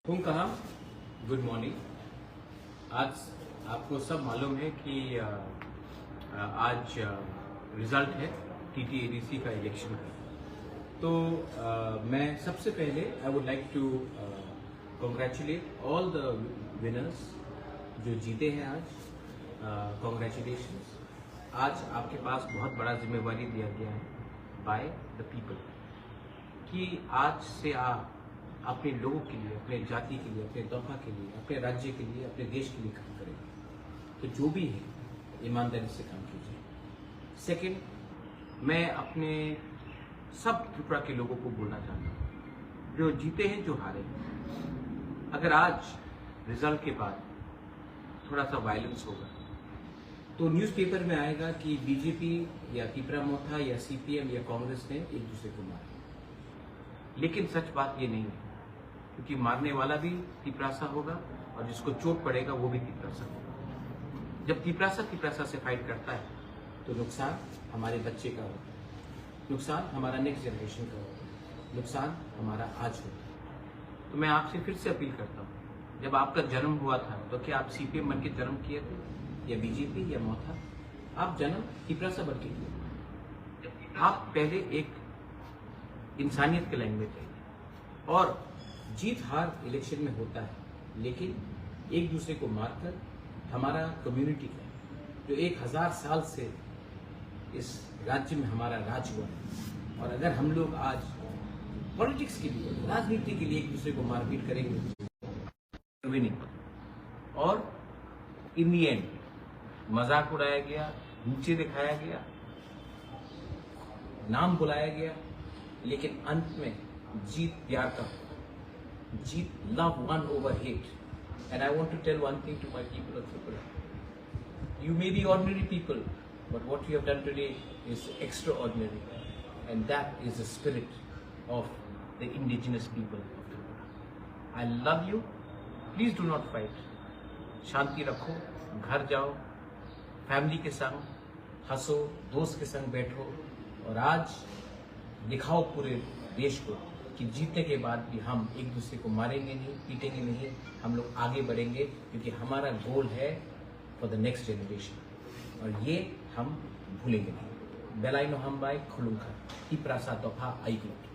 कहा good morning. आज आपको सब मालूम है कि आज रिजल्ट है TTADC का इलेक्शन का। तो मैं सबसे पहले I would like to congratulate all the winners जो जीते हैं आज। कॉन्ग्रेचुलेशंस। आज आपके पास बहुत बड़ा जिम्मेवारी दिया गया है बाय द पीपल कि आज से आप अपने लोगों के लिए, अपने जाति के लिए, अपने तबका के लिए, अपने राज्य के लिए, अपने देश के लिए काम करेंगे। तो जो भी है ईमानदारी से काम कीजिए। सेकंड, मैं अपने सब त्रिपुरा के लोगों को बोलना चाहता हूँ, जो जीते हैं जो हारे हैं, अगर आज रिजल्ट के बाद थोड़ा सा वायलेंस होगा तो न्यूज़पेपर में आएगा कि बीजेपी या तिपरा मोथा या CPM या कांग्रेस ने एक दूसरे को मारा। लेकिन सच बात ये नहीं है, क्योंकि मारने वाला भी तिपरासा होगा और जिसको चोट पड़ेगा वो भी तिपरासा होगा। जब तिपरासा से फाइट करता है तो नुकसान हमारे बच्चे का होता है, नुकसान हमारा नेक्स्ट जनरेशन का होता है, नुकसान हमारा आज होता है। तो मैं आपसे फिर से अपील करता हूँ, जब आपका जन्म हुआ था तो क्या आप CPM बन के जन्म किए थे या BJP या मोथा? आप जन्म तिपरासा बन के किए। आप पहले एक इंसानियत के लाइन में थे और जीत हार इलेक्शन में होता है, लेकिन एक दूसरे को मारकर हमारा कम्युनिटी का जो 1000 साल से इस राज्य में हमारा राज हुआ है, और अगर हम लोग आज पॉलिटिक्स के लिए, राजनीति के लिए एक दूसरे को मारपीट करेंगे विनिंग, और इन दी एंड मजाक उड़ाया गया, नीचे दिखाया गया, नाम बुलाया गया, लेकिन अंत में जीत प्यार का, जीत love won over hate. And I want to tell one thing to my people of Tripura. You may be ordinary people, but what you have done today is extraordinary. And that is the spirit of the indigenous people of Tripura. I love you. Please do not fight. शांति रखो, घर जाओ, family के संग हंसो, दोस्त के संग बैठो, और आज दिखाओ पूरे देश को कि जीतने के बाद भी हम एक दूसरे को मारेंगे नहीं, पीटेंगे नहीं, हम लोग आगे बढ़ेंगे, क्योंकि हमारा गोल है फॉर द नेक्स्ट जनरेशन, और ये हम भूलेंगे नहीं। बेलाइनो हम बाय खुलुंखा तिपरासा तोफा आइगुट।